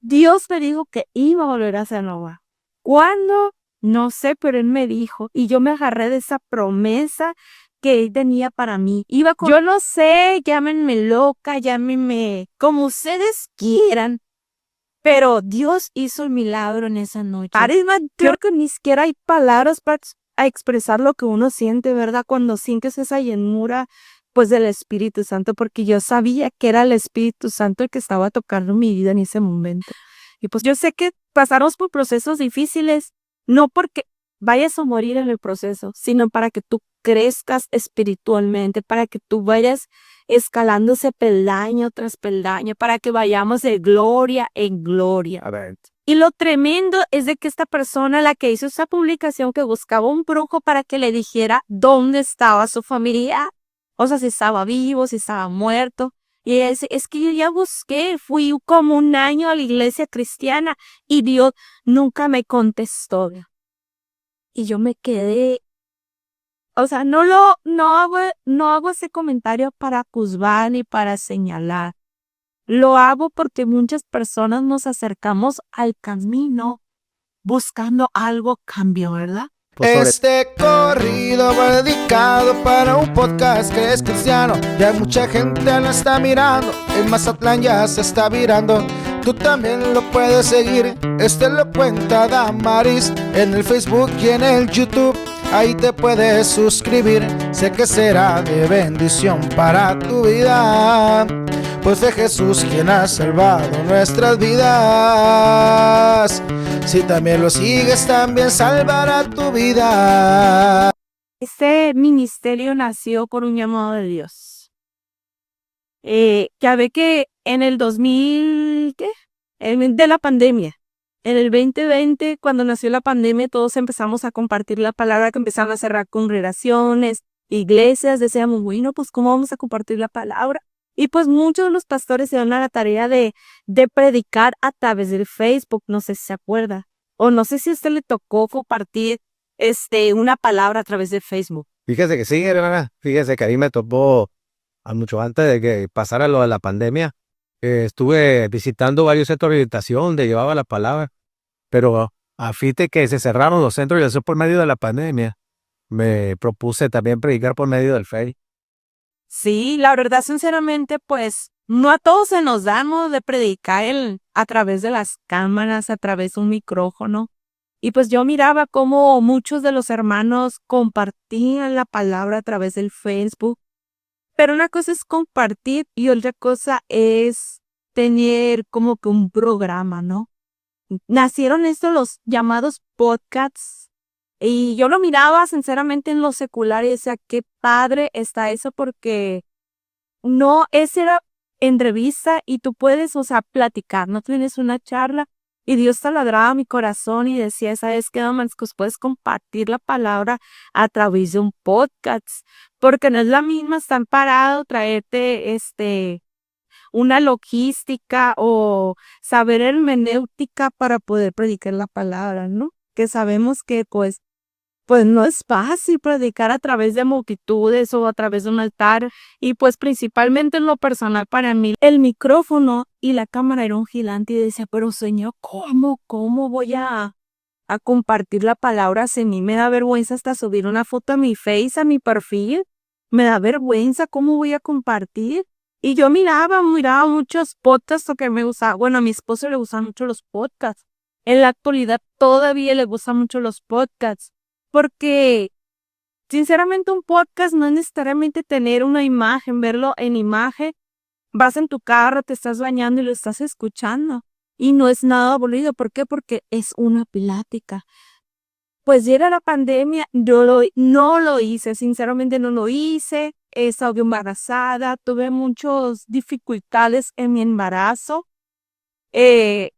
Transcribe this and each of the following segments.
Dios me dijo que iba a volver a ser nueva. ¿Cuándo? No sé, pero Él me dijo, y yo me agarré de esa promesa que Él tenía para mí. Yo no sé, llámenme loca, llámenme como ustedes quieran, pero Dios hizo el milagro en esa noche. Creo que ni siquiera hay palabras para expresar lo que uno siente, ¿verdad? Cuando sientes esa llenura, pues del Espíritu Santo, porque yo sabía que era el Espíritu Santo el que estaba tocando mi vida en ese momento. Y pues yo sé que pasamos por procesos difíciles, no porque vayas a morir en el proceso, sino para que tú crezcas espiritualmente, para que tú vayas escalándose peldaño tras peldaño, para que vayamos de gloria en gloria. A ver. Y lo tremendo es de que esta persona, la que hizo esa publicación, que buscaba un brujo para que le dijera dónde estaba su familia, o sea, si estaba vivo, si estaba muerto. Y ella dice, es que yo ya busqué, fui como un año a la iglesia cristiana y Dios nunca me contestó. Y yo me quedé, o sea, no hago ese comentario para juzgar ni para señalar. Lo hago porque muchas personas nos acercamos al camino buscando algo cambio, ¿verdad? Este corrido va dedicado para un podcast que es cristiano. Ya mucha gente lo está mirando. En Mazatlán ya se está virando. Tú también lo puedes seguir. Lo cuenta Damaris en el Facebook y en el YouTube. Ahí te puedes suscribir. Sé que será de bendición para tu vida, pues fue Jesús quien ha salvado nuestras vidas. Si también lo sigues, también salvará tu vida. Este ministerio nació por un llamado de Dios. Ya ve que en el 2000, ¿qué? De la pandemia. En el 2020, cuando nació la pandemia, todos empezamos a compartir la palabra, que empezaron a cerrar congregaciones, iglesias. Decíamos, bueno, pues ¿cómo vamos a compartir la palabra? Y pues muchos de los pastores se dan a la tarea de predicar a través del Facebook, no sé si se acuerda. O no sé si a usted le tocó compartir una palabra a través de Facebook. Fíjese que sí, hermana. Fíjese que a mí me topó a mucho antes de que pasara lo de la pandemia. Estuve visitando varios centros de rehabilitación donde llevaba la palabra, pero a fin de que se cerraron los centros de rehabilitación por medio de la pandemia, me propuse también predicar por medio del Facebook. Sí, la verdad, sinceramente, pues no a todos se nos da, ¿no?, de predicar a través de las cámaras, a través de un micrófono. Y pues yo miraba cómo muchos de los hermanos compartían la palabra a través del Facebook. Pero una cosa es compartir y otra cosa es tener como que un programa, ¿no? Nacieron estos los llamados podcasts y yo lo miraba sinceramente en lo secular y decía, qué padre está eso, porque no, ese era entrevista y tú puedes, o sea, platicar, no tienes una charla. Y Dios taladraba mi corazón y decía, ¿sabes qué, Damascus? Puedes compartir la palabra a través de un podcast, porque no es la misma estar parado, traerte una logística o saber hermenéutica para poder predicar la palabra, ¿no? Que sabemos que pues no es fácil predicar a través de multitudes o a través de un altar, y pues principalmente en lo personal para mí el micrófono y la cámara era un gigante y decía, pero Señor, ¿cómo voy a compartir la palabra? Si a mí me da vergüenza hasta subir una foto a mi Face, a mi perfil, me da vergüenza, ¿cómo voy a compartir? Y yo miraba muchos podcasts que me gustaba. Bueno, a mi esposo le gustan mucho los podcasts. En la actualidad todavía le gustan mucho los podcasts. Porque, sinceramente, un podcast no es necesariamente tener una imagen, verlo en imagen. Vas en tu carro, te estás bañando y lo estás escuchando. Y no es nada aburrido. ¿Por qué? Porque es una plática. Pues llega la pandemia, no lo hice, sinceramente no lo hice. Estaba embarazada, tuve muchas dificultades en mi embarazo. Eh,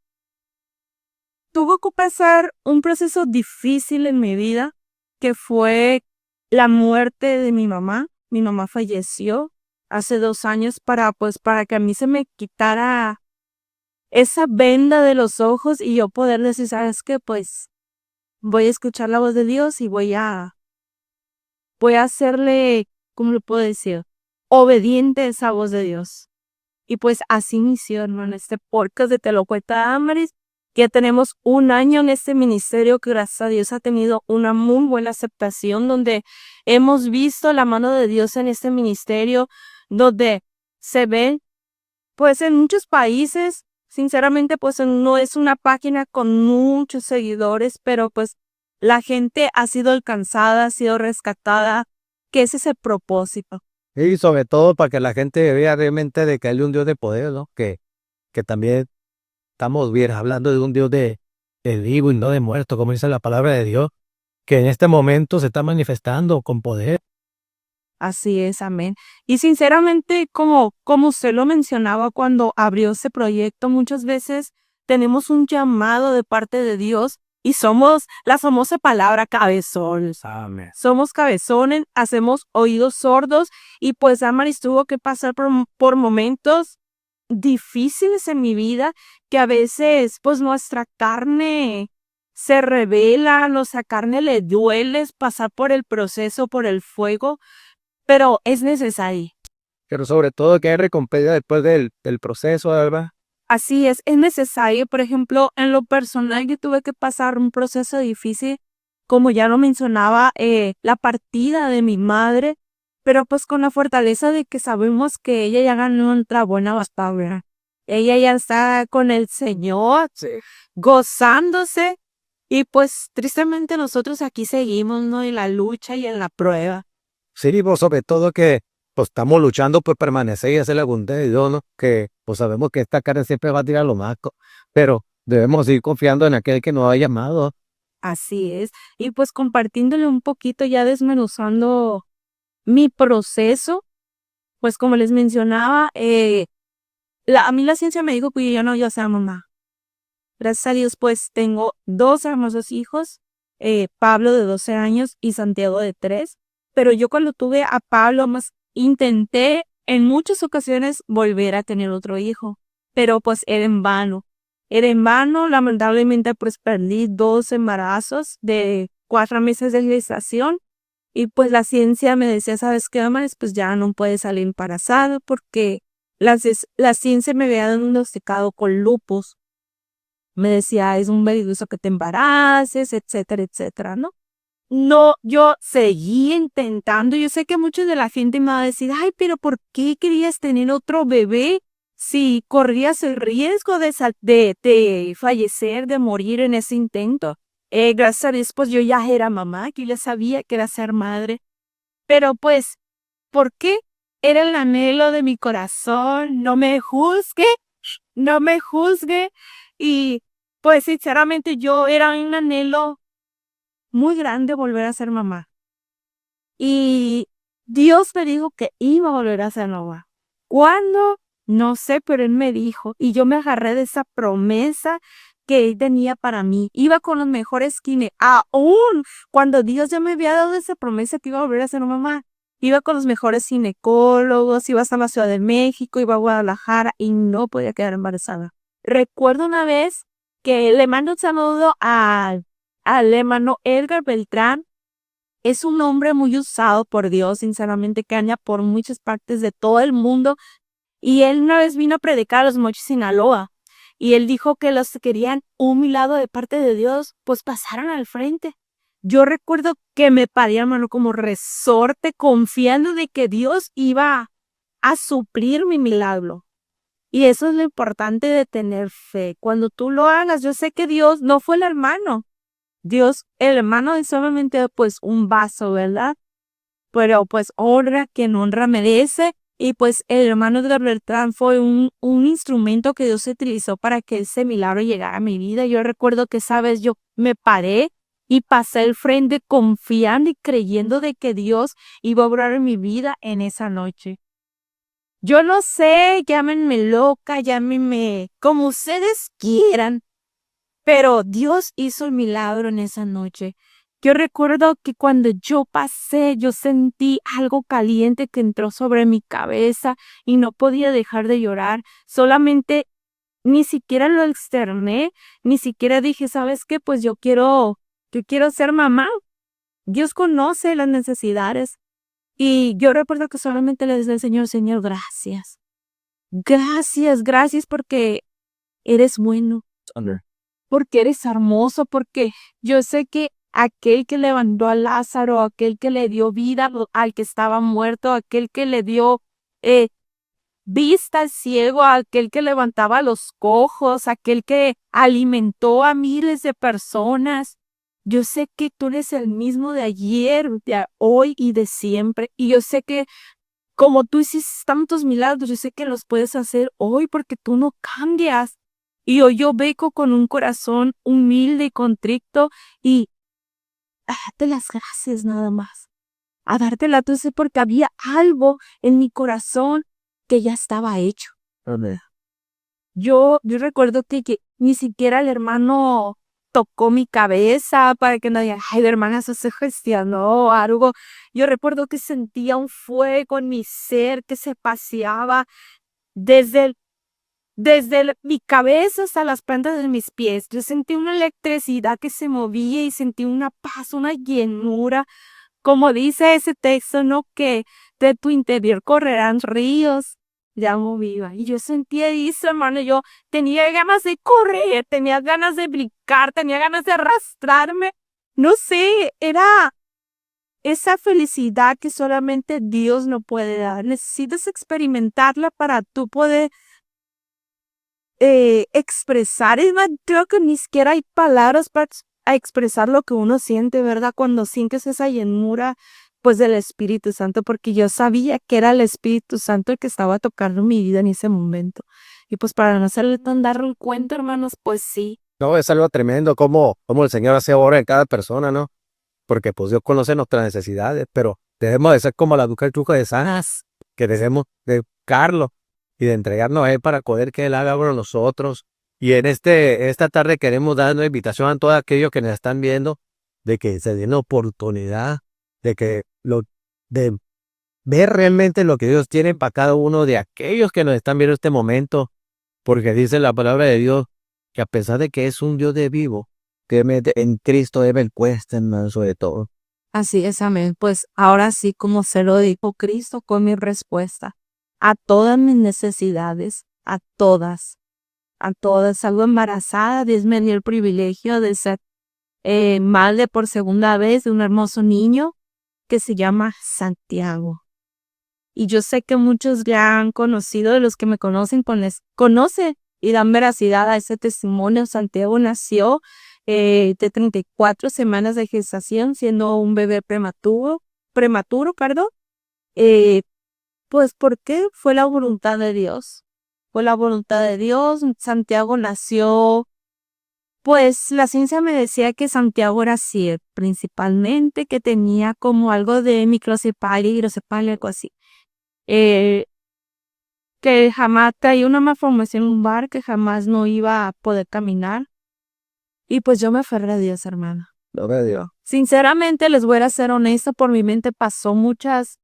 Tuve que pasar un proceso difícil en mi vida, que fue la muerte de mi mamá. Mi mamá falleció hace 2 años para que a mí se me quitara esa venda de los ojos y yo poder decir, ¿sabes qué? Pues voy a escuchar la voz de Dios y voy a hacerle, ¿cómo le puedo decir? Obediente a esa voz de Dios. Y pues así inició, hermano, este podcast de Te lo cuenta Amaris. Ya tenemos 1 año en este ministerio que gracias a Dios ha tenido una muy buena aceptación, donde hemos visto la mano de Dios en este ministerio, donde se ve pues en muchos países. Sinceramente pues no es una página con muchos seguidores, pero pues la gente ha sido alcanzada, ha sido rescatada, que ese es el propósito. Y sobre todo para que la gente vea realmente de que hay un Dios de poder, ¿no? Que también estamos bien hablando de un Dios de vivo y no de muerto, como dice la palabra de Dios, que en este momento se está manifestando con poder. Así es, amén. Y sinceramente, como usted lo mencionaba cuando abrió ese proyecto, muchas veces tenemos un llamado de parte de Dios y somos la famosa palabra cabezones. Amén. Somos cabezones, hacemos oídos sordos y pues Amaris tuvo que pasar por momentos difíciles en mi vida que a veces pues nuestra carne se revela, nuestra carne le duele pasar por el proceso, por el fuego, pero es necesario. Pero sobre todo que hay recompensa después del proceso, ¿verdad? Así es necesario. Por ejemplo, en lo personal yo tuve que pasar un proceso difícil, como ya lo mencionaba, la partida de mi madre, pero pues con la fortaleza de que sabemos que ella ya ganó otra buena batalla. Ella ya está con el Señor, Sí. gozándose, y pues tristemente nosotros aquí seguimos, ¿no? En la lucha y en la prueba. Sí, pues sobre todo que pues estamos luchando por permanecer y hacer la voluntad de Dios, ¿no? Que pues sabemos que esta carne siempre va a tirar lo más, pero debemos ir confiando en aquel que nos ha llamado. Así es. Y pues compartiéndole un poquito, ya desmenuzando mi proceso, pues como les mencionaba, a mí la ciencia me dijo que yo no iba a ser mamá. Gracias a Dios, pues tengo 2 hermosos hijos, Pablo de 12 años y Santiago de 3. Pero yo cuando tuve a Pablo, más intenté en muchas ocasiones volver a tener otro hijo, pero pues era en vano. Era en vano, lamentablemente pues perdí 2 embarazos de 4 meses de gestación. Y pues la ciencia me decía, ¿sabes qué, Amares? Pues ya no puedes salir embarazada porque la ciencia me había diagnosticado con lupus. Me decía, es un peligroso que te embaraces, etcétera, etcétera, ¿no? No, yo seguí intentando. Yo sé que muchos de la gente me va a decir, ay, pero ¿por qué querías tener otro bebé si corrías el riesgo de fallecer, de morir en ese intento? Gracias a Dios, pues yo ya era mamá, que yo ya sabía que era ser madre. Pero pues, ¿por qué? Era el anhelo de mi corazón. No me juzgue, no me juzgue. Y pues sinceramente yo era un anhelo muy grande volver a ser mamá. Y Dios me dijo que iba a volver a ser mamá. ¿Cuándo? No sé, pero Él me dijo. Y yo me agarré de esa promesa que Él tenía para mí. Iba con los mejores aún cuando Dios ya me había dado esa promesa que iba a volver a ser mamá. Iba con los mejores ginecólogos, iba hasta la Ciudad de México, iba a Guadalajara y no podía quedar embarazada. Recuerdo una vez que le mando un saludo al hermano Edgar Beltrán. Es un hombre muy usado por Dios, sinceramente, que anda por muchas partes de todo el mundo. Y él una vez vino a predicar a los Mochis, Sinaloa. Y él dijo que los que querían un milagro de parte de Dios, pues pasaran al frente. Yo recuerdo que me paré, hermano, como resorte, confiando de que Dios iba a suplir mi milagro. Y eso es lo importante de tener fe. Cuando tú lo hagas, yo sé que Dios no fue el hermano. Dios, el hermano es solamente pues un vaso, ¿verdad? Pero pues honra quien honra merece. Y pues el hermano de Bertrand fue un instrumento que Dios utilizó para que ese milagro llegara a mi vida. Yo recuerdo que esa vez yo me paré y pasé el frente confiando y creyendo de que Dios iba a obrar en mi vida en esa noche. Yo no sé, llámenme loca, llámenme como ustedes quieran, pero Dios hizo el milagro en esa noche. Yo recuerdo que cuando yo pasé, yo sentí algo caliente que entró sobre mi cabeza y no podía dejar de llorar. Solamente ni siquiera lo externé, ni siquiera dije, ¿sabes qué? Pues yo quiero ser mamá. Dios conoce las necesidades. Y yo recuerdo que solamente le decía al Señor, Señor, gracias. gracias porque eres bueno, porque eres hermoso, porque yo sé que aquel que levantó a Lázaro, aquel que le dio vida al que estaba muerto, aquel que le dio eh, vista al ciego, aquel que levantaba a los cojos, aquel que alimentó a miles de personas. Yo sé que tú eres el mismo de ayer, de hoy y de siempre. Y yo sé que como tú hiciste tantos milagros, yo sé que los puedes hacer hoy porque tú no cambias. Y hoy yo vengo con un corazón humilde y contrito y a darte las gracias nada más. A darte las gracias porque había algo en mi corazón que ya estaba hecho. Yo recuerdo que ni siquiera el hermano tocó mi cabeza para que nadie, ay, la hermana eso se gestionó algo. Yo recuerdo que sentía un fuego en mi ser que se paseaba desde mi cabeza hasta las plantas de mis pies. Yo sentí una electricidad que se movía y sentí una paz, una llenura. Como dice ese texto, ¿no? Que de tu interior correrán ríos de agua viva. Y yo sentía eso, hermano. Yo tenía ganas de correr, tenía ganas de brincar, tenía ganas de arrastrarme. No sé, era esa felicidad que solamente Dios no puede dar. Necesitas experimentarla para tú poder expresar. Es más, creo que ni siquiera hay palabras para expresar lo que uno siente, ¿verdad? Cuando sientes esa llenura, pues del Espíritu Santo, porque yo sabía que era el Espíritu Santo el que estaba tocando mi vida en ese momento. Y pues para no hacerle tan dar un cuento, hermanos, pues sí. No, es algo tremendo como el Señor hace obra en cada persona, ¿no? Porque pues Dios conoce nuestras necesidades, pero debemos de ser como la duca del truco de Sanas, que debemos de buscarlo y de entregarnos a Él para poder que Él haga por nosotros. Y en esta tarde queremos dar una invitación a todos aquellos que nos están viendo, de que se den la oportunidad de ver realmente lo que Dios tiene para cada uno de aquellos que nos están viendo en este momento, porque dice la palabra de Dios que a pesar de que es un Dios de vivo, que en Cristo Él cuesta en manso de todo. Así es, amén. Pues ahora sí, como se lo dijo Cristo con mi respuesta a todas mis necesidades, a todas. Salgo embarazada, Dios me dio el privilegio de ser madre por segunda vez de un hermoso niño que se llama Santiago. Y yo sé que muchos ya han conocido, de los que me conocen, conocen y dan veracidad a ese testimonio. Santiago nació de 34 semanas de gestación, siendo un bebé prematuro, perdón. Pues porque fue la voluntad de Dios. Fue la voluntad de Dios. Santiago nació, pues la ciencia me decía que Santiago era ciego, principalmente, que tenía como algo de microcefalia, hidrocefalia, algo así. Que jamás traía una malformación lumbar, que jamás no iba a poder caminar. Y pues yo me aferré a Dios, hermano. Gloria a Dios. Sinceramente, les voy a ser honesta, por mi mente pasó muchas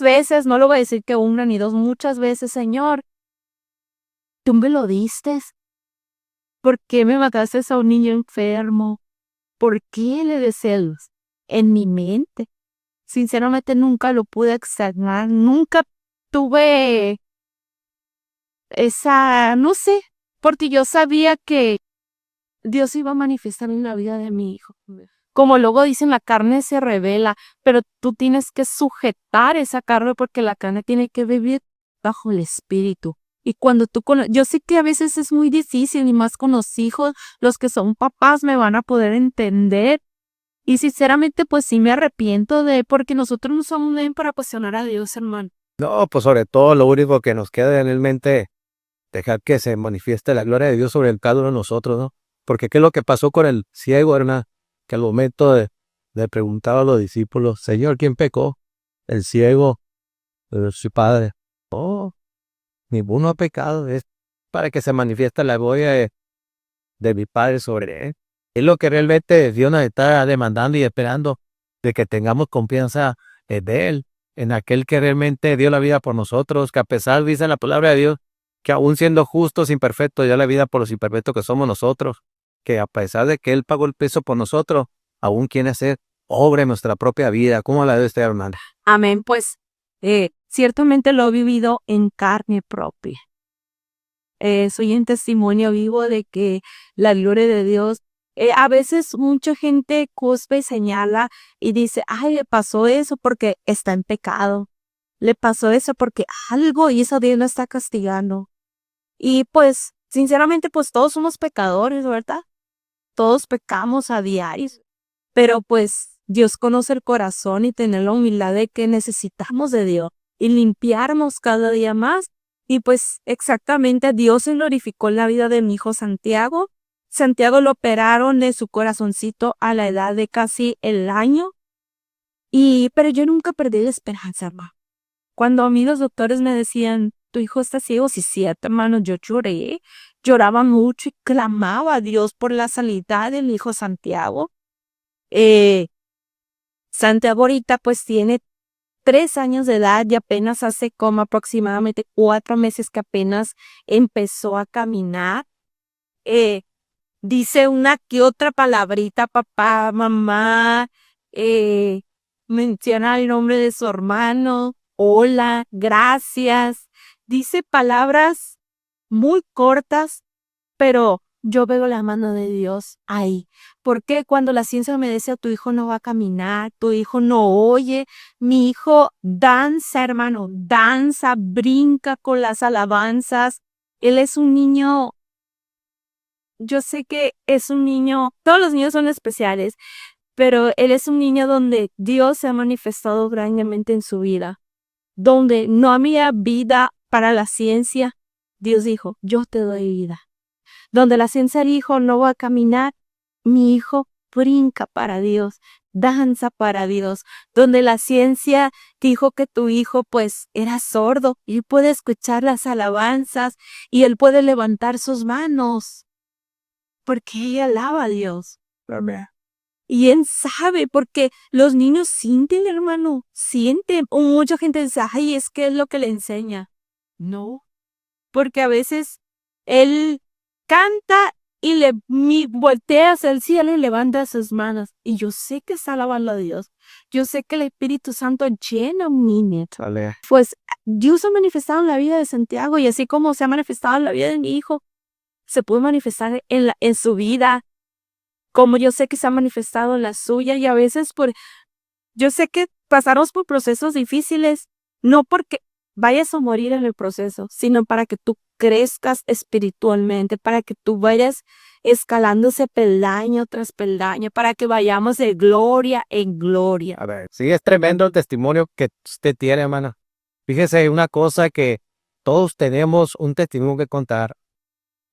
veces, no lo voy a decir que una ni dos, muchas veces, Señor, tú me lo diste. ¿Por qué me mataste a un niño enfermo? ¿Por qué le des celos? En mi mente. Sinceramente nunca lo pude externar, nunca tuve esa, no sé, porque yo sabía que Dios iba a manifestar en la vida de mi hijo. Como luego dicen, la carne se revela, pero tú tienes que sujetar esa carne porque la carne tiene que vivir bajo el espíritu. Y cuando yo sé que a veces es muy difícil, y más con los hijos, los que son papás me van a poder entender. Y sinceramente, pues sí me arrepiento porque nosotros no somos nadie para apasionar a Dios, hermano. No, pues sobre todo lo único que nos queda en el mente, dejar que se manifieste la gloria de Dios sobre cada uno de nosotros, ¿no? Porque qué es lo que pasó con el ciego, hermano, que al momento de preguntar a los discípulos, Señor, ¿quién pecó? El ciego, su padre. Oh, ninguno ha pecado, es para que se manifieste la gloria de mi Padre sobre él. Es lo que realmente Dios nos está demandando y esperando, de que tengamos confianza de Él, en aquel que realmente dio la vida por nosotros, que a pesar, dice la palabra de Dios, que aún siendo justos, imperfectos, dio la vida por los imperfectos que somos nosotros, que a pesar de que Él pagó el peso por nosotros, aún quiere hacer obra en nuestra propia vida. ¿Cómo la debe estar, hermana? Amén, pues ciertamente lo he vivido en carne propia. soy un testimonio vivo de que la gloria de Dios, a veces mucha gente cuspe y señala y dice, ay, le pasó eso porque está en pecado. Le pasó eso porque algo hizo, Dios lo está castigando. Y pues, sinceramente, pues todos somos pecadores, ¿verdad? Todos pecamos a diario. Pero pues Dios conoce el corazón y tener la humildad de que necesitamos de Dios y limpiarnos cada día más. Y pues exactamente Dios se glorificó en la vida de mi hijo Santiago. Santiago lo operaron de su corazoncito a la edad de casi el año. Pero yo nunca perdí la esperanza, hermano. Cuando a mí los doctores me decían, tu hijo está ciego, sí, cierto, hermano, yo lloré. Lloraba mucho y clamaba a Dios por la sanidad de mi hijo Santiago. Santiago ahorita pues tiene 3 años de edad y apenas hace como aproximadamente 4 meses que apenas empezó a caminar. Dice una que otra palabrita, papá, mamá, menciona el nombre de su hermano, hola, gracias. Dice palabras muy cortas, pero yo veo la mano de Dios ahí. Porque cuando la ciencia me decía, tu hijo no va a caminar, tu hijo no oye, mi hijo danza, hermano, danza, brinca con las alabanzas. Él es un niño, yo sé que es un niño, todos los niños son especiales, pero él es un niño donde Dios se ha manifestado grandemente en su vida. Donde no había vida para la ciencia, Dios dijo, yo te doy vida. Donde la ciencia dijo, no va a caminar, mi hijo brinca para Dios, danza para Dios. Donde la ciencia dijo que tu hijo pues era sordo y puede escuchar las alabanzas y él puede levantar sus manos porque ella alaba a Dios. Y él sabe, porque los niños sienten, hermano, sienten. O mucha gente dice, ay, es que es lo que le enseña. No, porque a veces él canta y voltea hacia el cielo y levanta sus manos. Y yo sé que está alabando a Dios. Yo sé que el Espíritu Santo llena a un niño. Vale. Pues Dios se ha manifestado en la vida de Santiago y así como se ha manifestado en la vida de mi hijo, se puede manifestar en su vida, como yo sé que se ha manifestado en la suya y a veces yo sé que pasamos por procesos difíciles, no porque vayas a morir en el proceso, sino para que tú crezcas espiritualmente, para que tú vayas escalándose peldaño tras peldaño, para que vayamos de gloria en gloria. A ver, sí, es tremendo el testimonio que usted tiene, hermana. Fíjese, una cosa que todos tenemos un testimonio que contar,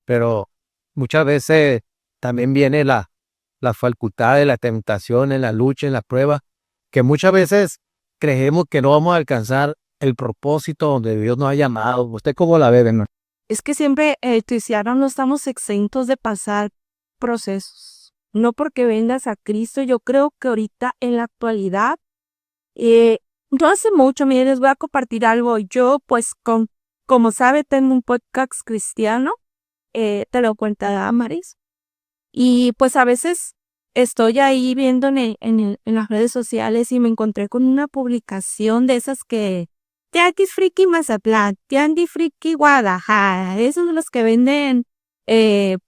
pero muchas veces también viene la facultad de la tentación, en la lucha, en la prueba, que muchas veces creemos que no vamos a alcanzar el propósito donde Dios nos ha llamado. ¿Usted cómo la ve, hermano? Es que siempre, cristianos, no estamos exentos de pasar procesos. No porque vengas a Cristo, yo creo que ahorita en la actualidad, no hace mucho, miren, les voy a compartir algo. Yo, pues, como sabe, tengo un podcast cristiano, te lo cuenta Damaris. Y pues a veces estoy ahí viendo en las redes sociales y me encontré con una publicación de esas que Tianguis Friki Mazatlán, Tianguis Friki Guadalajara, esos de los que venden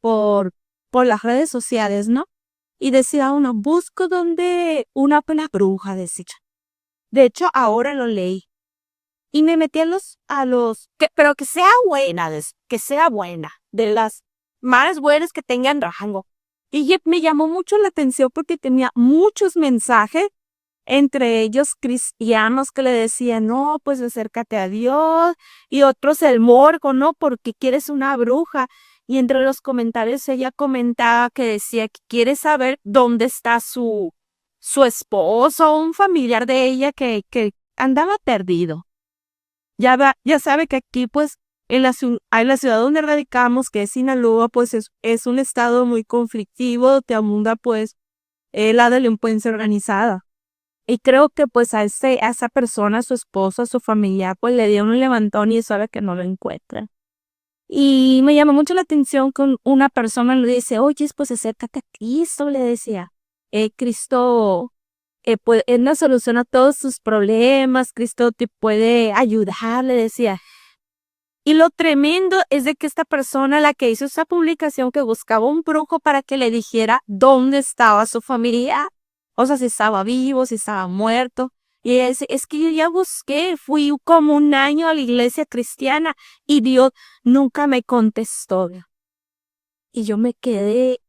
por las redes sociales, ¿no? Y decía uno, busco donde una buena bruja, decía. De hecho, ahora lo leí. Y me metí pero que sea buena, que sea buena, de las más buenas que tengan rango. Y me llamó mucho la atención porque tenía muchos mensajes, entre ellos cristianos que le decían, no, pues acércate a Dios, y otros el morbo, ¿no? Porque quieres una bruja. Y entre los comentarios ella comentaba que decía que quiere saber dónde está su esposo o un familiar de ella que andaba perdido. Ya sabe que aquí, pues, en la ciudad donde radicamos, que es Sinaloa, pues es un estado muy conflictivo, te abunda, pues, la delincuencia organizada. Y creo que, pues, a esa persona, a su esposo, a su familia, pues, le dio un levantón y sabe que no lo encuentran. Y me llamó mucho la atención que una persona le dice, oye, pues, acércate a Cristo, le decía. Cristo pues, es la solución a todos tus problemas, Cristo te puede ayudar, le decía. Y lo tremendo es de que esta persona, la que hizo esa publicación, que buscaba un brujo para que le dijera dónde estaba su familia, o sea, si estaba vivo, si estaba muerto. Y ella dice, es que yo ya busqué, fui como 1 año a la iglesia cristiana y Dios nunca me contestó. Y yo me quedé,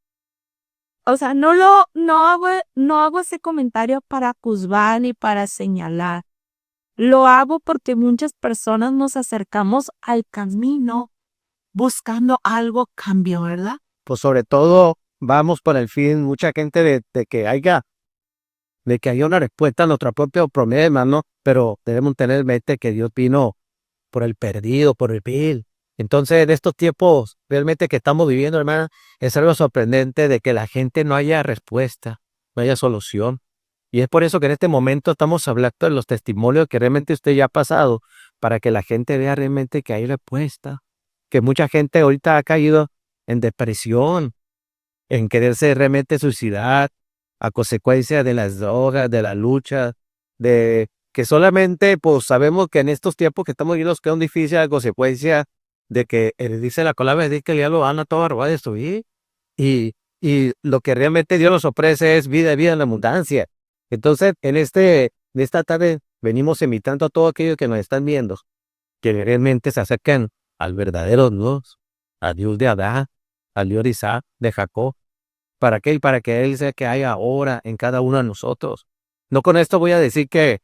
o sea, no hago ese comentario para juzgar ni para señalar. Lo hago porque muchas personas nos acercamos al camino buscando algo cambio, ¿verdad? Pues sobre todo vamos por el fin, mucha gente de que haya una respuesta a nuestro propio problema, ¿no? Pero debemos tener en mente que Dios vino por el perdido, por el vil. Entonces, en estos tiempos realmente que estamos viviendo, hermana, es algo sorprendente de que la gente no haya respuesta, no haya solución. Y es por eso que en este momento estamos hablando de los testimonios que realmente usted ya ha pasado, para que la gente vea realmente que hay respuesta. Que mucha gente ahorita ha caído en depresión, en quererse realmente suicidar, a consecuencia de las drogas, de la lucha, de que solamente pues sabemos que en estos tiempos que estamos viviendo que es difícil a consecuencia de que dice la palabra de que el diablo van a todo a robar y destruir. Y lo que realmente Dios nos ofrece es vida y vida en abundancia. Entonces, en esta tarde venimos invitando a todos aquellos que nos están viendo, que realmente se acerquen al verdadero Dios, al Dios de Adán, al Dios de Isaac, de Jacob. ¿Para qué? Para que Él sea que haya ahora en cada uno de nosotros. No con esto voy a decir que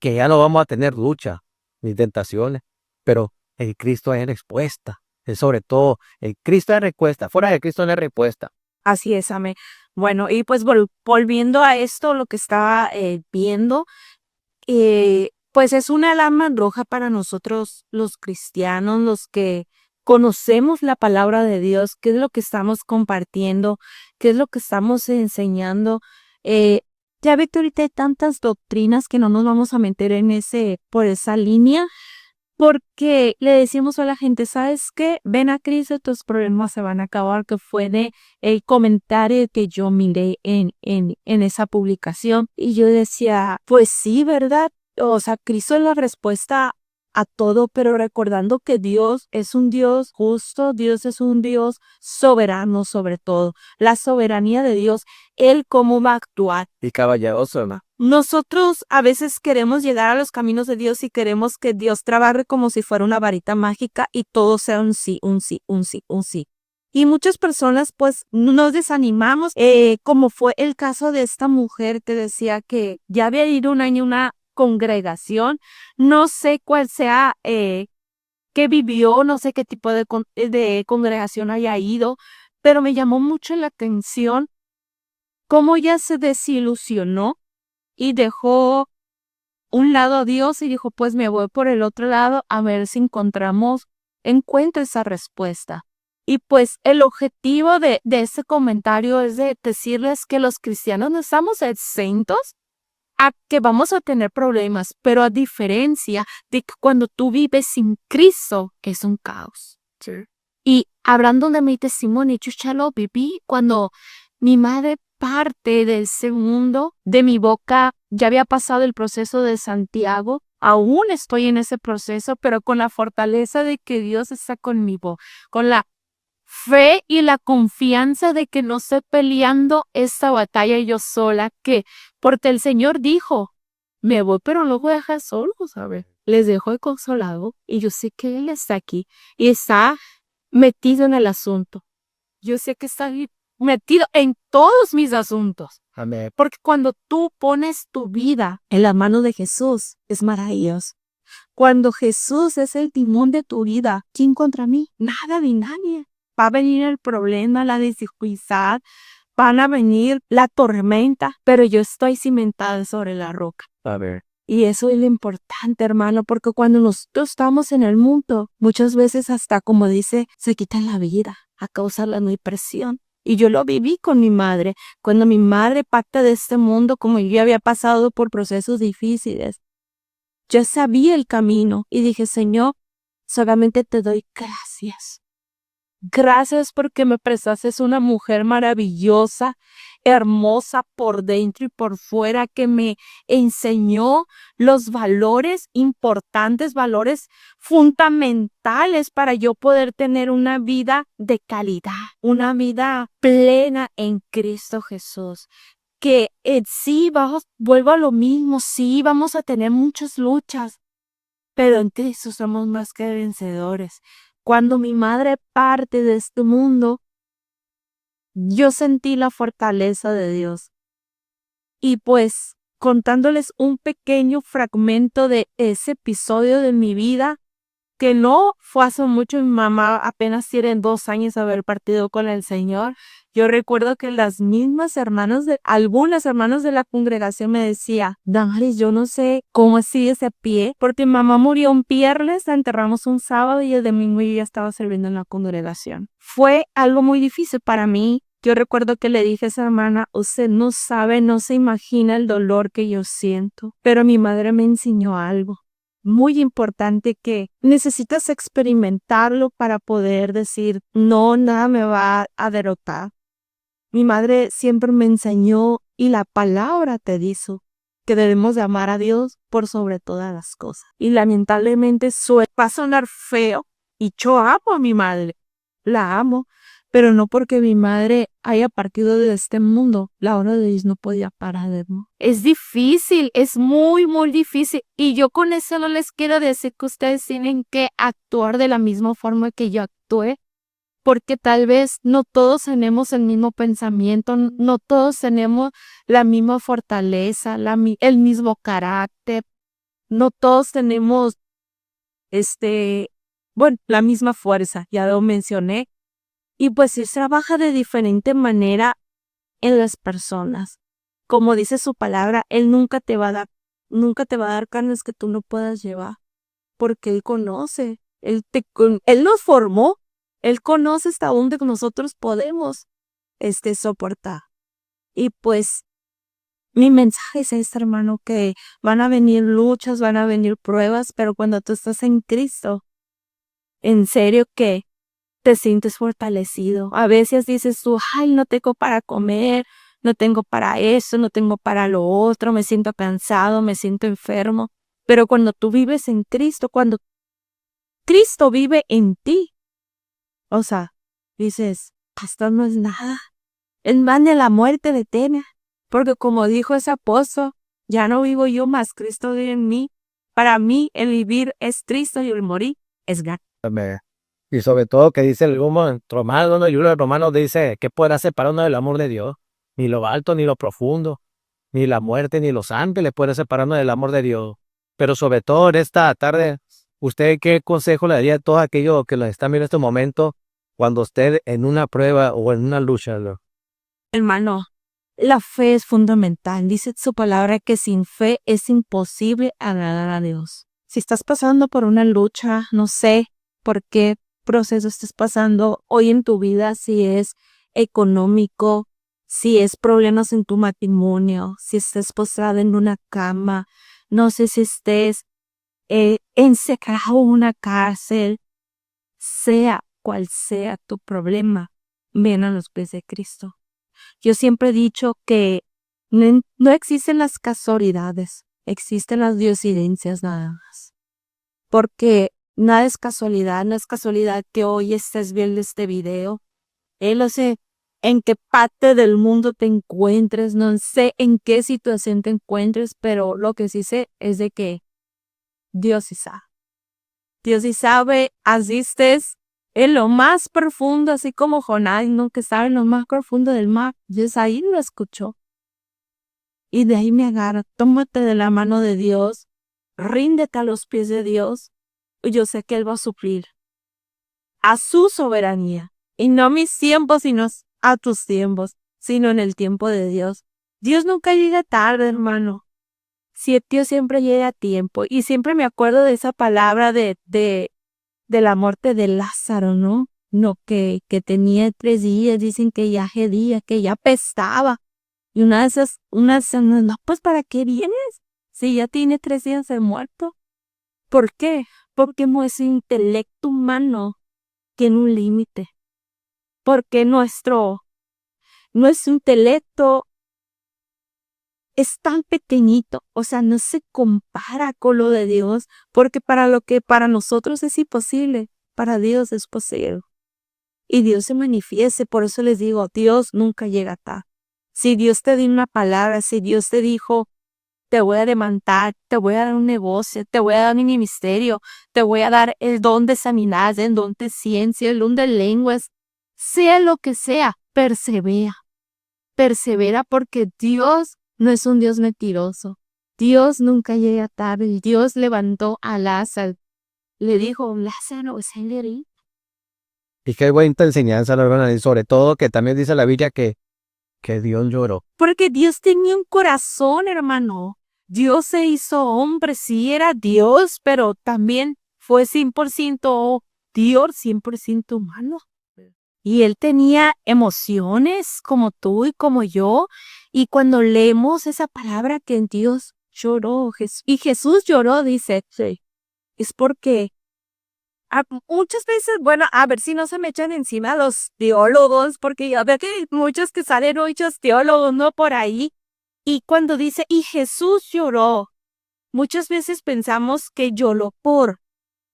ya no vamos a tener lucha ni tentaciones, pero en Cristo hay respuesta. Es sobre todo, en Cristo hay respuesta. Fuera de Cristo no hay respuesta. Así es, amén. Bueno, y pues volviendo a esto, lo que estaba viendo, pues es una alarma roja para nosotros los cristianos, los que conocemos la palabra de Dios, qué es lo que estamos compartiendo, qué es lo que estamos enseñando. Ya ve que ahorita hay tantas doctrinas que no nos vamos a meter por esa línea, porque le decimos a la gente, ¿sabes qué? Ven a Cristo, tus problemas se van a acabar, que fue de el comentario que yo miré en esa publicación. Y yo decía, pues sí, ¿verdad? O sea, Cristo es la respuesta a todo, pero recordando que Dios es un Dios justo, Dios es un Dios soberano sobre todo. La soberanía de Dios, Él cómo va a actuar. Y caballeroso, ¿no? Nosotros a veces queremos llegar a los caminos de Dios y queremos que Dios trabaje como si fuera una varita mágica y todo sea un sí, un sí, un sí, un sí. Y muchas personas pues nos desanimamos, como fue el caso de esta mujer que decía que ya había ido 1 año a una congregación, no sé cuál sea, qué vivió, no sé qué tipo de congregación haya ido, pero me llamó mucho la atención cómo ella se desilusionó y dejó un lado a Dios y dijo, pues me voy por el otro lado a ver si encuentro esa respuesta. Y pues el objetivo de ese comentario es de decirles que los cristianos no estamos exentos a que vamos a tener problemas, pero a diferencia de que cuando tú vives sin Cristo es un caos. Sí. Y hablando de mi testimonio, yo ya lo viví cuando mi madre parte de ese mundo, de mi boca, ya había pasado el proceso de Santiago, aún estoy en ese proceso, pero con la fortaleza de que Dios está conmigo, con la fe y la confianza de que no estoy peleando esta batalla yo sola, porque el Señor dijo, me voy, pero no los voy a dejar solos, ¿sabes? Les dejo el consolado y yo sé que Él está aquí y está metido en el asunto. Yo sé que está metido en todos mis asuntos. Amén. Porque cuando tú pones tu vida en la mano de Jesús, es maravilloso. Cuando Jesús es el timón de tu vida, ¿quién contra mí? Nada ni nadie. Va a venir el problema, la dificultad, van a venir la tormenta, pero yo estoy cimentada sobre la roca. A ver. Y eso es lo importante, hermano, porque cuando nosotros estamos en el mundo, muchas veces hasta, como dice, se quitan la vida a causa de la depresión. Y yo lo viví con mi madre. Cuando mi madre parte de este mundo, como yo había pasado por procesos difíciles, yo sabía el camino y dije, Señor, solamente te doy gracias. Gracias porque me prestaste una mujer maravillosa, hermosa por dentro y por fuera, que me enseñó los valores importantes, valores fundamentales para yo poder tener una vida de calidad, una vida plena en Cristo Jesús. Que sí, vuelvo a lo mismo, sí, vamos a tener muchas luchas, pero en Cristo somos más que vencedores. Cuando mi madre parte de este mundo, yo sentí la fortaleza de Dios. Y pues, contándoles un pequeño fragmento de ese episodio de mi vida, que no fue hace mucho, mi mamá apenas tiene 2 años de haber partido con el Señor. Yo recuerdo que algunas hermanas de la congregación me decían, Damaris, yo no sé cómo sigue ese pie, porque mi mamá murió un viernes, la enterramos un sábado y el domingo yo ya estaba sirviendo en la congregación. Fue algo muy difícil para mí. Yo recuerdo que le dije a esa hermana, usted no sabe, no se imagina el dolor que yo siento, pero mi madre me enseñó algo muy importante, que necesitas experimentarlo para poder decir, no, nada me va a derrotar. Mi madre siempre me enseñó, y la palabra te dice que debemos de amar a Dios por sobre todas las cosas. Y lamentablemente va a sonar feo, y yo amo a mi madre, la amo, pero no porque mi madre haya partido de este mundo, la obra de Dios no podía parar de mí. Es difícil, es muy, muy difícil. Y yo con eso no les quiero decir que ustedes tienen que actuar de la misma forma que yo actué, porque tal vez no todos tenemos el mismo pensamiento, no todos tenemos la misma fortaleza, el mismo carácter, no todos tenemos, la misma fuerza, ya lo mencioné. Y pues Dios trabaja de diferente manera en las personas. Como dice su palabra, Él nunca te va a dar carnes que tú no puedas llevar, porque Él conoce, Él nos formó, Él conoce hasta dónde nosotros podemos soportar. Y pues mi mensaje es este, hermano, que van a venir luchas, van a venir pruebas, pero cuando tú estás en Cristo, en serio que te sientes fortalecido. A veces dices tú, ay, no tengo para comer, no tengo para eso, no tengo para lo otro, me siento cansado, me siento enfermo. Pero cuando tú vives en Cristo, cuando Cristo vive en ti, o sea, dices, esto no es nada. El mal de la muerte detiene. Porque como dijo ese apóstol, ya no vivo yo, más Cristo vive en mí. Para mí el vivir es Cristo y el morir es ganar. Y sobre todo que dice el Romano, ¿no? El libro de Romanos dice, ¿qué podrá separarnos del amor de Dios? Ni lo alto, ni lo profundo, ni la muerte, ni los ángeles pueden separarnos del amor de Dios. Pero sobre todo en esta tarde, ¿usted qué consejo le daría a todos aquellos que los están viendo en este momento cuando esté en una prueba o en una lucha? Hermano, la fe es fundamental. Dice su palabra que sin fe es imposible agradar a Dios. Si estás pasando por una lucha, no sé por qué proceso estés pasando hoy en tu vida, si es económico, si es problemas en tu matrimonio, si estés postrada en una cama, no sé si estés encerrado en una cárcel, sea cual sea tu problema, ven a los pies de Cristo. Yo siempre he dicho que no existen las casualidades, existen las diosidencias nada más. Porque nada es casualidad, no es casualidad que hoy estés viendo este video. No sé en qué parte del mundo te encuentres, no sé en qué situación te encuentres, pero lo que sí sé es de que Dios sí sabe. Dios sí sabe, así estés en lo más profundo, así como Jonás, ¿no? Que estaba en lo más profundo del mar. Dios ahí lo escuchó. Y de ahí me agarra, tómate de la mano de Dios, ríndete a los pies de Dios, y yo sé que Él va a suplir a su soberanía. Y no a mis tiempos, sino a tus tiempos, sino en el tiempo de Dios. Dios nunca llega tarde, hermano. Si Dios siempre llega a tiempo. Y siempre me acuerdo de esa palabra de la muerte de Lázaro, ¿no? No, que tenía 3 días, dicen que ya gedía, que ya apestaba. Y una de esas, no, pues ¿para qué vienes? Si ya tiene 3 días de muerto. ¿Por qué? Porque nuestro intelecto humano tiene un límite. porque nuestro intelecto es tan pequeñito, o sea, no se compara con lo de Dios, porque para lo que para nosotros es imposible, para Dios es posible. Y Dios se manifieste, por eso les digo, Dios nunca llega tarde. Si Dios te dio una palabra, si Dios te dijo, te voy a demandar, te voy a dar un negocio, te voy a dar un ministerio, te voy a dar el don de sanidad, el don de ciencia, el don de lenguas, sea lo que sea, persevera. Persevera porque Dios no es un Dios mentiroso. Dios nunca llega tarde. Dios levantó a Lázaro. Le dijo, Lázaro, sal de ahí. Y qué buena enseñanza, la hermana. Y sobre todo que también dice la Biblia que Dios lloró. Porque Dios tenía un corazón, hermano. Dios se hizo hombre, sí era Dios, pero también fue 100% Dios, 100% humano. Y él tenía emociones como tú y como yo. Y cuando leemos esa palabra que en Dios lloró, y Jesús lloró, dice, sí, es porque muchas veces, bueno, a ver si no se me echan encima los teólogos, porque ya veo que hay muchos que salen muchos teólogos, ¿no? Por ahí. Y cuando dice, y Jesús lloró, muchas veces pensamos que lloró por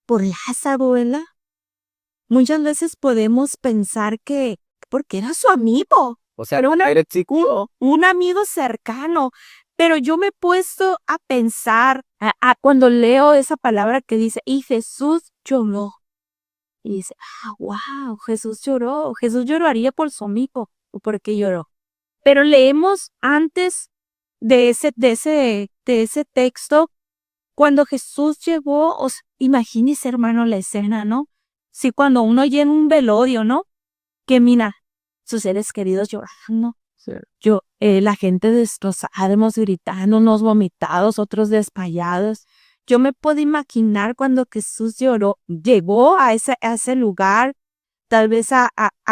Lázaro, ¿verdad? Muchas veces podemos pensar que porque era su amigo, O sea, era un amigo cercano. Pero yo me he puesto a pensar cuando leo esa palabra que dice, y Jesús lloró. Y dice, wow, Jesús lloró. Jesús lloraría por su amigo. ¿O por qué lloró? Pero leemos antes de ese texto, cuando Jesús llegó, imagínese, hermano, la escena, ¿no? Sí, cuando uno oye en un velorio, ¿no? Que mira, sus seres queridos llorando. Sí. La gente destrozada, unos gritando, unos vomitados, otros desmayados. Yo me puedo imaginar cuando Jesús lloró, llegó a ese lugar, tal vez a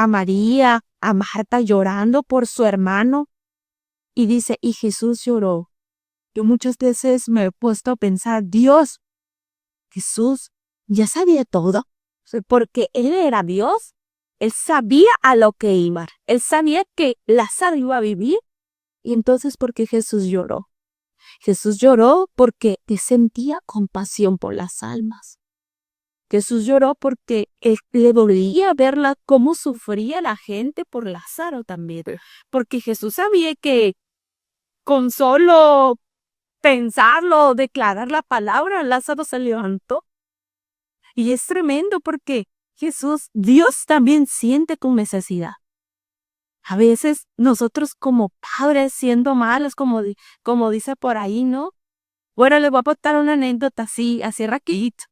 María, a Marta llorando por su hermano. Y dice, y Jesús lloró. Yo muchas veces me he puesto a pensar, Dios, Jesús, ya sabía todo, porque Él era Dios. Él sabía a lo que iba. Él sabía que Lázaro iba a vivir. Y entonces, ¿por qué Jesús lloró? Jesús lloró porque sentía compasión por las almas. Jesús lloró porque le dolía verla cómo sufría la gente por Lázaro también. Porque Jesús sabía que con solo pensarlo, declarar la palabra, Lázaro se levantó. Y es tremendo porque Jesús, Dios también siente tu necesidad. A veces nosotros como padres siendo malos, como dice por ahí, ¿no? Bueno, les voy a contar una anécdota así rapidito.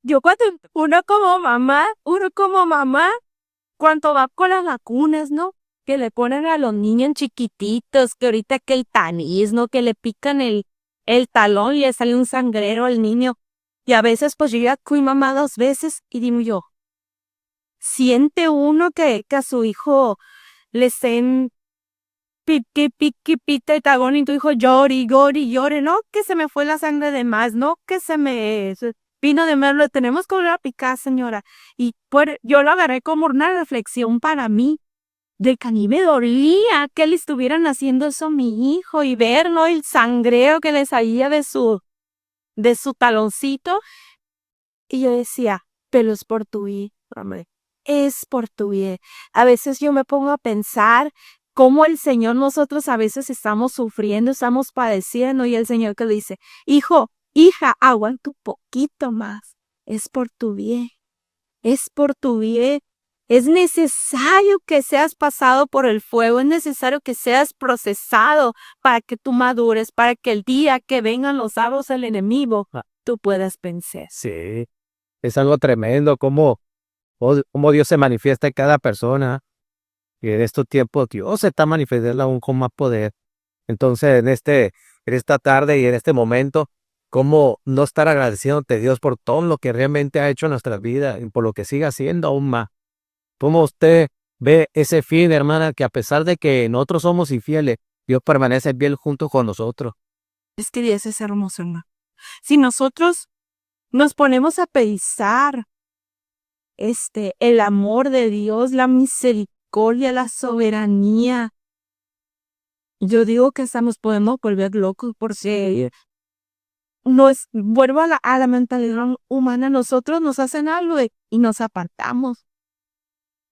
Yo cuando uno como mamá, cuando va con las vacunas, ¿no? Que le ponen a los niños chiquititos, que ahorita que el tanis, ¿no? Que le pican el talón y le sale un sangrero al niño. Y a veces pues yo ya fui mamá 2 veces y digo yo, siente uno que a su hijo le estén pique, pita y tagón y tu hijo llore, llore, ¿no? Que se me fue la sangre de más, ¿no? Que se me vino de más, lo tenemos que volver a picar, señora. Y yo lo agarré como una reflexión para mí, de que a mí me dolía que le estuvieran haciendo eso a mi hijo y ver, ¿no? El sangreo que le salía de su taloncito. Y yo decía, pero es por tu hijo, es por tu bien. A veces yo me pongo a pensar cómo el Señor, nosotros a veces estamos sufriendo, estamos padeciendo y el Señor que le dice, hijo, hija, aguanta un poquito más. Es por tu bien. Es por tu bien. Es necesario que seas pasado por el fuego, es necesario que seas procesado para que tú madures, para que el día que vengan los dardos del enemigo, tú puedas vencer. Sí, es algo tremendo cómo Dios se manifiesta en cada persona. Y en estos tiempos Dios se está manifestando aún con más poder. Entonces, en esta tarde y en este momento, cómo no estar agradeciéndote, Dios, por todo lo que realmente ha hecho en nuestra vida y por lo que sigue haciendo aún más. Cómo usted ve ese fin, hermana, que a pesar de que nosotros somos infieles, Dios permanece fiel junto con nosotros. Es que Dios es hermoso, hermano. Si nosotros nos ponemos a pensar el amor de Dios, la misericordia, la soberanía. Yo digo que hasta nos podemos volver locos porque vuelvo a la mentalidad humana, nosotros nos hacen algo y nos apartamos.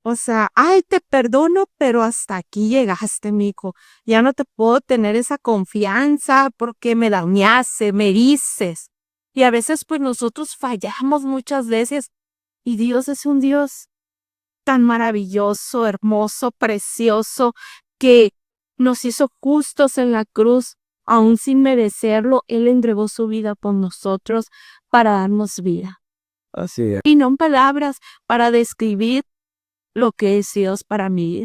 O sea, ay, te perdono, pero hasta aquí llegaste, mico. Ya no te puedo tener esa confianza porque me dañaste, me dices. Y a veces pues nosotros fallamos muchas veces y Dios es un Dios tan maravilloso, hermoso, precioso, que nos hizo justos en la cruz, aún sin merecerlo. Él entregó su vida por nosotros para darnos vida. Así es. Y no en palabras para describir lo que es Dios para mí.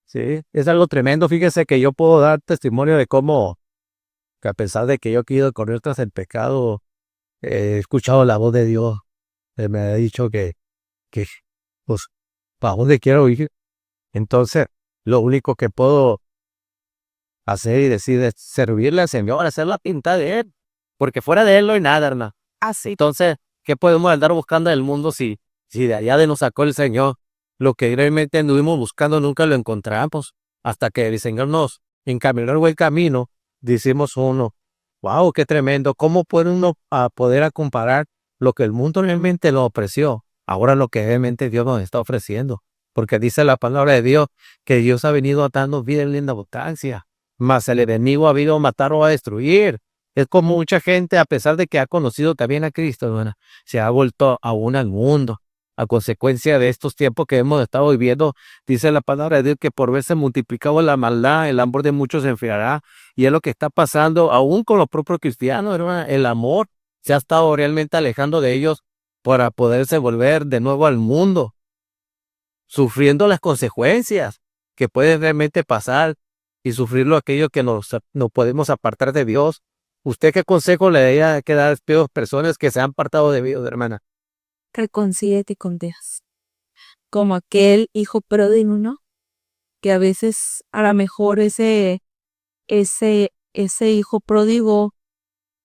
Sí, es algo tremendo. Fíjese que yo puedo dar testimonio de cómo, que a pesar de que yo he querido correr tras el pecado, he escuchado la voz de Dios. Él me ha dicho que pues, ¿para dónde quiero ir? Entonces, lo único que puedo hacer y decir es servirle al Señor, hacer la pinta de Él. Porque fuera de Él no hay nada, hermano. Así. Entonces, ¿qué podemos andar buscando en el mundo si de allá de nos sacó el Señor? Lo que realmente anduvimos buscando nunca lo encontramos. Hasta que el Señor nos encaminó el buen camino, decimos uno, wow, qué tremendo. ¿Cómo puede uno poder comparar lo que el mundo realmente lo ofreció? Ahora lo que realmente Dios nos está ofreciendo. Porque dice la palabra de Dios que Dios ha venido a darnos vida en linda abundancia. Mas el enemigo ha venido a matar o a destruir. Es como mucha gente, a pesar de que ha conocido también a Cristo, hermana, se ha vuelto aún al mundo. A consecuencia de estos tiempos que hemos estado viviendo, dice la palabra de Dios que por verse multiplicado la maldad, el amor de muchos se enfriará. Y es lo que está pasando aún con los propios cristianos, hermana. El amor se ha estado realmente alejando de ellos para poderse volver de nuevo al mundo, sufriendo las consecuencias que pueden realmente pasar y sufrirlo aquello que nos podemos apartar de Dios. ¿Usted qué consejo le daría que dar a aquellas personas que se han apartado de Dios, hermana? Reconcíliate con Dios. Como aquel hijo pródigo, ¿no? Que a veces a lo mejor ese hijo pródigo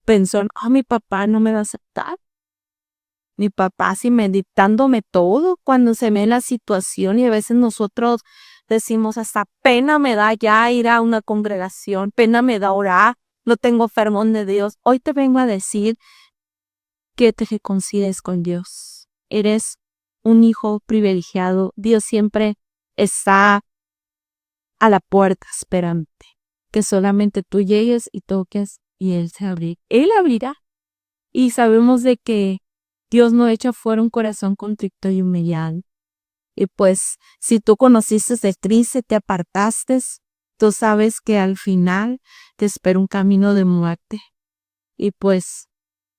pensó, mi papá no me va a aceptar. Mi papá sí dictándome todo cuando se ve la situación, y a veces nosotros decimos, hasta pena me da ya ir a una congregación, pena me da orar, no tengo fervor de Dios. Hoy te vengo a decir que te reconcilies con Dios. Eres un hijo privilegiado. Dios siempre está a la puerta esperándote. Que solamente tú llegues y toques y Él se abrirá. Él abrirá. Y sabemos de que Dios no echa fuera un corazón contrito y humillado. Y pues, si tú conociste de Cristo, te apartaste, tú sabes que al final te espera un camino de muerte. Y pues,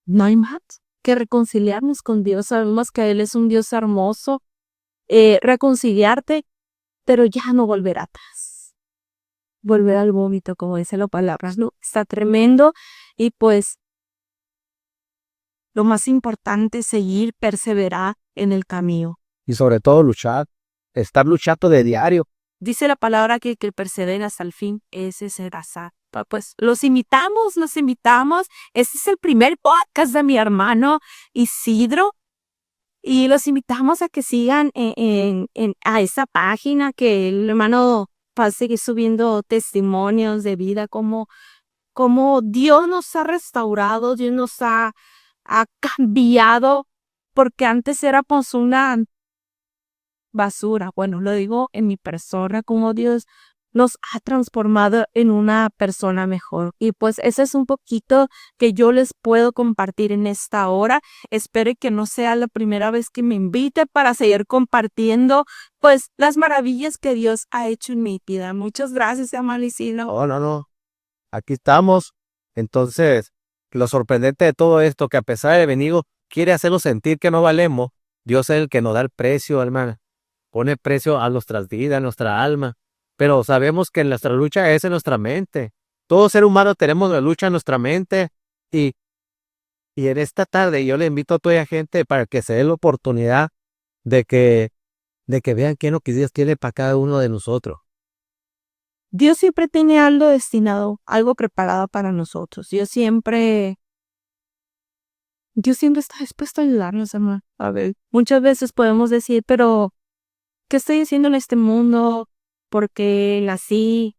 no hay más que reconciliarnos con Dios. Sabemos que Él es un Dios hermoso. Reconciliarte, pero ya no volver atrás. Volver al vómito, como dice la palabra, ¿no? Está tremendo. Y pues, lo más importante es seguir, perseverar en el camino. Y sobre todo luchar, estar luchando de diario. Dice la palabra que el que persevera hasta el fin, ese será salvo. Pues los invitamos. Este es el primer podcast de mi hermano Isidro. Y los invitamos a que sigan a esa página, que el hermano va a seguir subiendo testimonios de vida, como Dios nos ha restaurado, Dios nos ha cambiado, porque antes éramos una basura. Bueno, lo digo en mi persona, como Dios nos ha transformado en una persona mejor. Y pues ese es un poquito que yo les puedo compartir en esta hora. Espero que no sea la primera vez que me invite para seguir compartiendo pues las maravillas que Dios ha hecho en mi vida. Muchas gracias, Amalicino. No. Aquí estamos. Entonces, lo sorprendente de todo esto, que a pesar de enemigo quiere hacernos sentir que no valemos, Dios es el que nos da el precio, hermana. Pone precio a nuestras vidas, a nuestra alma. Pero sabemos que nuestra lucha es en nuestra mente. Todo ser humano tenemos la lucha en nuestra mente. Y en esta tarde yo le invito a toda la gente para que se dé la oportunidad de que vean qué es lo que Dios quiere para cada uno de nosotros. Dios siempre tiene algo destinado, algo preparado para nosotros. Dios siempre Dios siempre está dispuesto a ayudarnos, hermano. A ver, muchas veces podemos decir, pero ¿qué estoy haciendo en este mundo? ¿Por qué nací?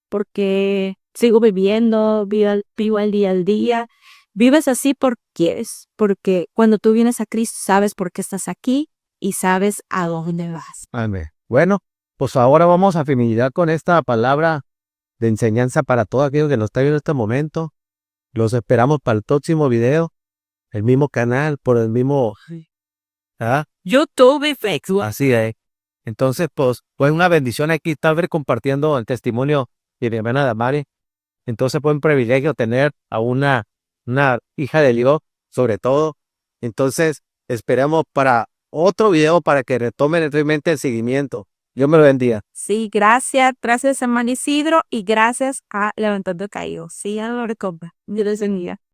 ¿Por qué sigo viviendo? Vivo el día al día. Vives así porque quieres, porque cuando tú vienes a Cristo sabes por qué estás aquí y sabes a dónde vas. Amén. Bueno, pues ahora vamos a finalizar con esta palabra de enseñanza para todo aquello que nos está viendo en este momento. Los esperamos para el próximo video, el mismo canal, por el mismo... ¿Ah? YouTube y Facebook. Así es. Entonces, pues una bendición aquí estar compartiendo el testimonio de mi hermana Damari. Entonces, fue un privilegio tener a una hija de Dios, sobre todo. Entonces, esperamos para otro video para que retomen realmente el seguimiento. Dios me lo bendiga. Sí, gracias hermano Isidro y gracias a Levantando Caídos. Sí, a lo recompa. Dios les bendiga.